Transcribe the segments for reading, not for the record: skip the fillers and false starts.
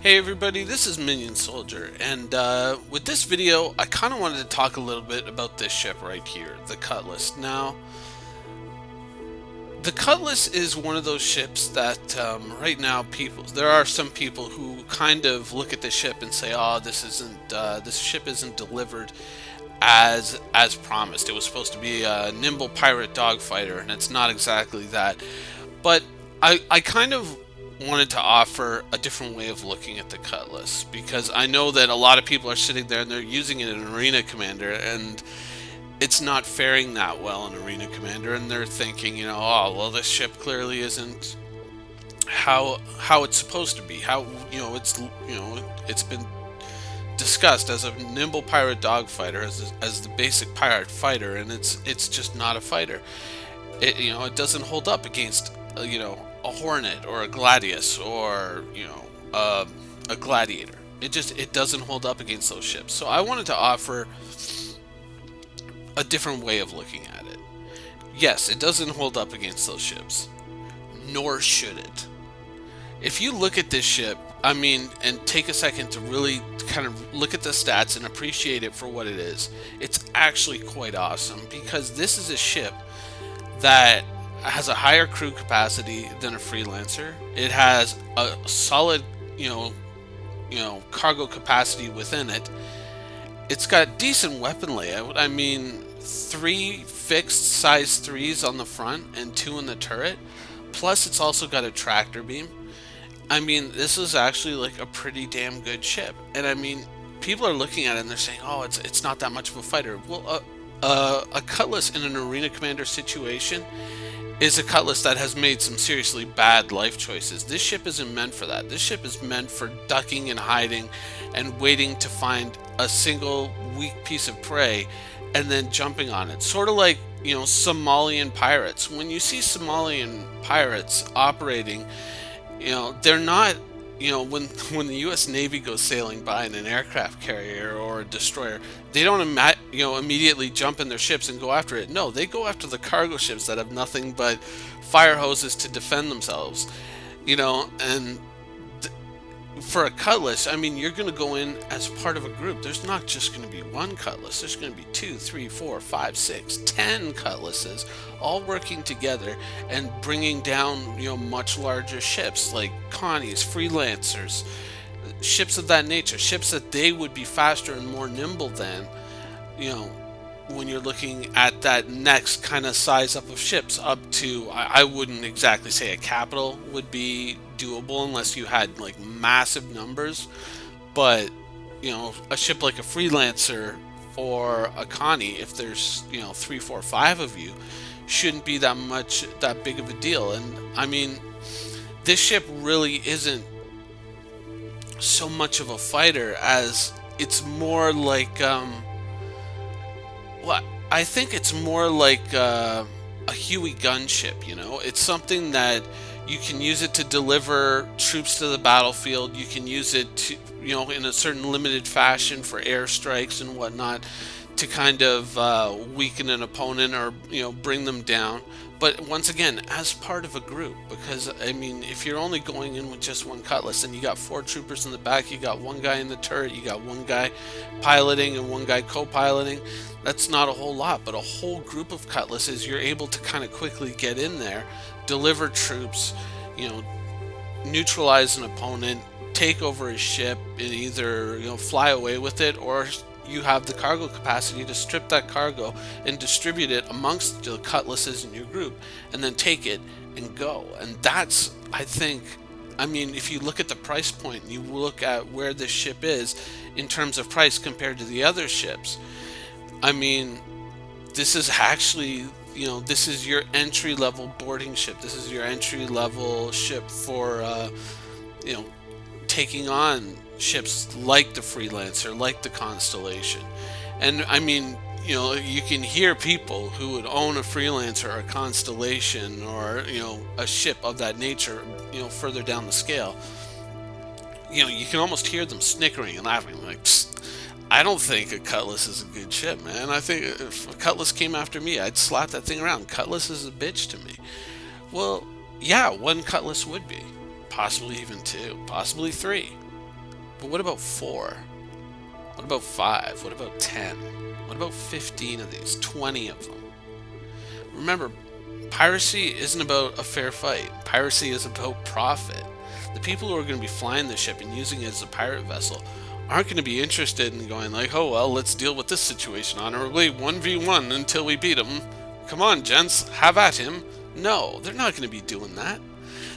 Hey everybody, this is Minion Soldier, and with this video, I kind of wanted to talk a little bit about this ship right here, the Cutlass. Now, the Cutlass is one of those ships that right now there are some people who kind of look at this ship and say, "Oh, this ship isn't delivered as promised. It was supposed to be a nimble pirate dogfighter, and it's not exactly that." But I kind of wanted to offer a different way of looking at the Cutlass because I know that a lot of people are sitting there and they're using it in Arena Commander and it's not faring that well in Arena Commander, and they're thinking, oh well, this ship clearly isn't how it's supposed to be. How it's been discussed as a nimble pirate dogfighter, as the basic pirate fighter, and it's just not a fighter. It doesn't hold up against a Hornet or a Gladius or a Gladiator. It doesn't hold up against those ships. So I wanted to offer a different way of looking at it. Yes, it doesn't hold up against those ships, nor should it. If you look at this ship, and take a second to really kind of look at the stats and appreciate it for what it is, it's actually quite awesome because this is a ship that has a higher crew capacity than a freelancer. It has a solid, cargo capacity within it. It's got decent weapon layout. Three fixed size 3s on the front and 2 in the turret. Plus, it's also got a tractor beam. This is actually like a pretty damn good ship. And people are looking at it and they're saying, "Oh, it's not that much of a fighter." Well, a Cutlass in an Arena Commander situation is a Cutlass that has made some seriously bad life choices. This ship isn't meant for that. This ship is meant for ducking and hiding and waiting to find a single weak piece of prey and then jumping on it. Sort of like, Somalian pirates. When you see Somalian pirates operating, they're not, when the U.S. Navy goes sailing by in an aircraft carrier or a destroyer, they don't immediately jump in their ships and go after it. No, they go after the cargo ships that have nothing but fire hoses to defend themselves. And for a Cutlass, you're going to go in as part of a group. There's not just going to be one Cutlass. There's going to be 2, 3, 4, 5, 6, 10 Cutlasses all working together and bringing down, much larger ships like Connies, Freelancers, ships of that nature, ships that they would be faster and more nimble than, when you're looking at that next kind of size up of ships up to, I wouldn't exactly say a capital would be doable unless you had like massive numbers, but a ship like a Freelancer or a Connie, if there's 3, 4, 5 of you, shouldn't be that big of a deal. And this ship really isn't so much of a fighter as it's more like I think it's more like a Huey gunship. It's something that you can use it to deliver troops to the battlefield. You can use it to, in a certain limited fashion for airstrikes and whatnot to kind of weaken an opponent or, bring them down. But once again, as part of a group, because if you're only going in with just one Cutlass and you got 4 troopers in the back, you got one guy in the turret, you got one guy piloting and one guy co-piloting, that's not a whole lot. But a whole group of Cutlasses, you're able to kind of quickly get in there, deliver troops, neutralize an opponent, take over his ship, and either fly away with it, or you have the cargo capacity to strip that cargo and distribute it amongst the Cutlasses in your group and then take it and go. And that's, I think, if you look at the price point and you look at where this ship is in terms of price compared to the other ships, this is actually, this is your entry level boarding ship. This is your entry level ship for taking on ships like the Freelancer, like the Constellation. And you can hear people who would own a Freelancer or a Constellation or a ship of that nature, further down the scale. You can almost hear them snickering and laughing like, "Psst, I don't think a Cutlass is a good ship, man. I think if a Cutlass came after me, I'd slap that thing around. Cutlass is a bitch to me." Well, yeah, one Cutlass would be, possibly even 2, possibly 3. But what about 4? What about 5? What about 10? What about 15 of these? 20 of them? Remember, piracy isn't about a fair fight. Piracy is about profit. The people who are going to be flying the ship and using it as a pirate vessel aren't going to be interested in going like, oh well, let's deal with this situation honorably, 1v1 until we beat him. Come on, gents, have at him. No, they're not going to be doing that.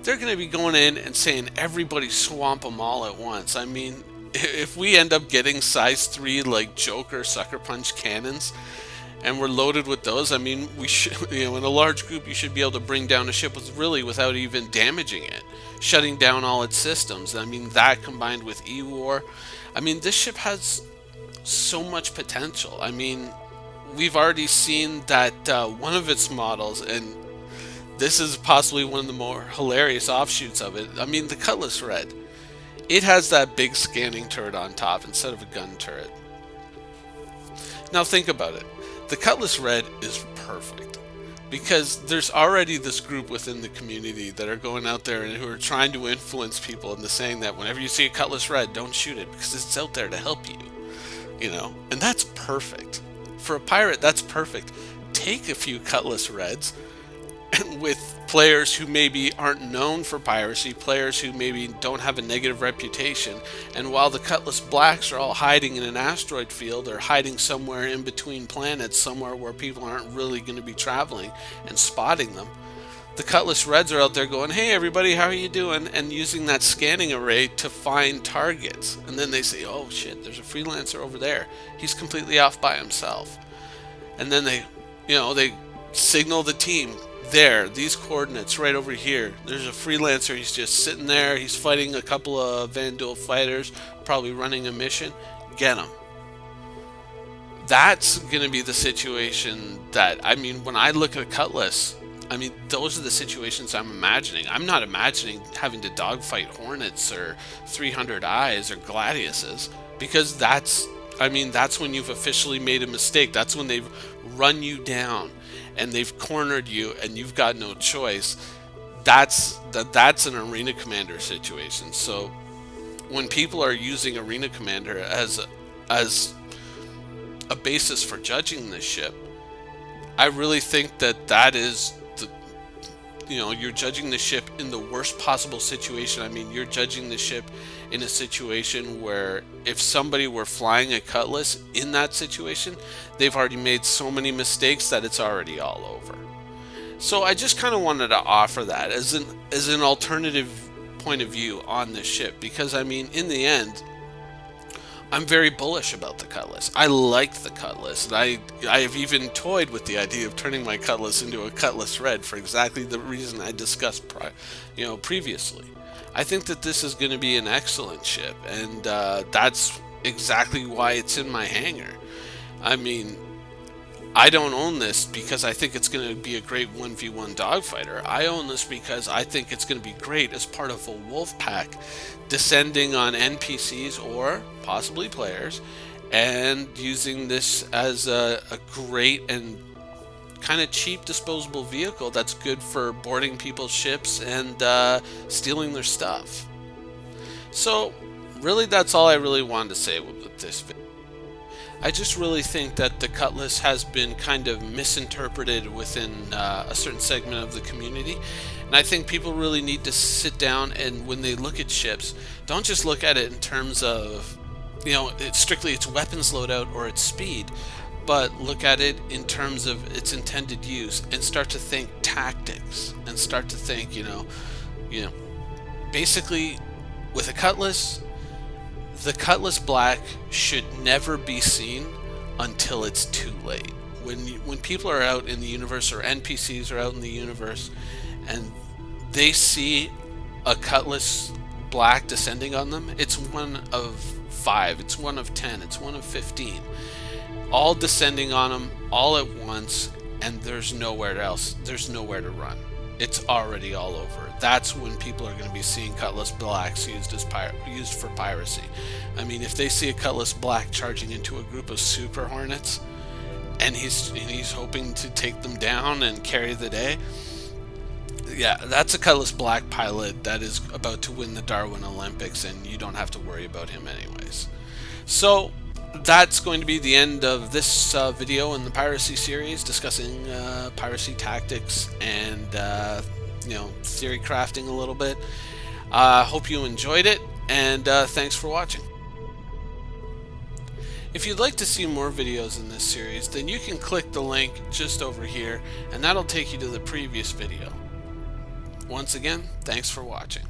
They're going to be going in and saying, everybody swamp them all at once. I mean, if we end up getting size 3 like Joker Sucker Punch cannons, and we're loaded with those, I mean, we should, in a large group, you should be able to bring down a ship without even damaging it, shutting down all its systems. I mean, that combined with E-War, I mean, this ship has so much potential. I mean, we've already seen that one of its models, and this is possibly one of the more hilarious offshoots of it. I mean, the Cutlass Red. It has that big scanning turret on top instead of a gun turret. Now think about it. The Cutlass Red is perfect because there's already this group within the community that are going out there and who are trying to influence people into saying that whenever you see a Cutlass Red, don't shoot it because it's out there to help you, and that's perfect. For a pirate, that's perfect. Take a few Cutlass Reds with players who maybe aren't known for piracy, players who maybe don't have a negative reputation, and while the Cutlass Blacks are all hiding in an asteroid field or hiding somewhere in between planets, somewhere where people aren't really going to be traveling and spotting them, the Cutlass Reds are out there going, hey everybody, how are you doing? And using that scanning array to find targets. And then they say, oh shit, there's a freelancer over there. He's completely off by himself. And then they signal the team, there, these coordinates right over here. There's a freelancer, he's just sitting there, he's fighting a couple of Vandal fighters, probably running a mission. Get him. That's going to be the situation that, I mean, when I look at a Cutlass, I mean, those are the situations I'm imagining. I'm not imagining having to dogfight Hornets or 300 Eyes or Gladiuses, because that's when you've officially made a mistake. That's when they've run you down and they've cornered you and you've got no choice. That's an Arena Commander situation. So when people are using Arena Commander as a basis for judging this ship, I really think that is you're judging the ship in the worst possible situation. I mean, you're judging the ship in a situation where if somebody were flying a Cutlass in that situation, they've already made so many mistakes that it's already all over. So I just kind of wanted to offer that as an alternative point of view on this ship, because I mean, in the end, I'm very bullish about the Cutlass. I like the Cutlass, and I have even toyed with the idea of turning my Cutlass into a Cutlass Red for exactly the reason I discussed previously. I think that this is going to be an excellent ship, and that's exactly why it's in my hangar. I mean, I don't own this because I think it's going to be a great 1v1 dogfighter. I own this because I think it's going to be great as part of a wolf pack, descending on NPCs or possibly players, and using this as a great and kind of cheap disposable vehicle that's good for boarding people's ships and stealing their stuff. So really, that's all I really wanted to say with this video. I just really think that the Cutlass has been kind of misinterpreted within a certain segment of the community, and I think people really need to sit down and, when they look at ships, don't just look at it in terms of it's strictly its weapons loadout or its speed, but look at it in terms of its intended use and start to think tactics and start to think basically with a Cutlass. The Cutlass Black should never be seen until it's too late. When people are out in the universe, or NPCs are out in the universe, and they see a Cutlass Black descending on them, it's one of 5, it's one of 10, it's one of 15, all descending on them all at once, and there's nowhere else. There's nowhere to run. It's already all over. That's when people are going to be seeing Cutlass Blacks used for piracy. I mean, if they see a Cutlass Black charging into a group of Super Hornets, and he's hoping to take them down and carry the day, Yeah, that's a Cutlass Black pilot that is about to win the Darwin Olympics, and you don't have to worry about him anyways. So that's going to be the end of this video in the piracy series, discussing piracy tactics and theory crafting a little bit. Hope you enjoyed it, and thanks for watching. If you'd like to see more videos in this series, then you can click the link just over here, and that'll take you to the previous video. Once again, thanks for watching.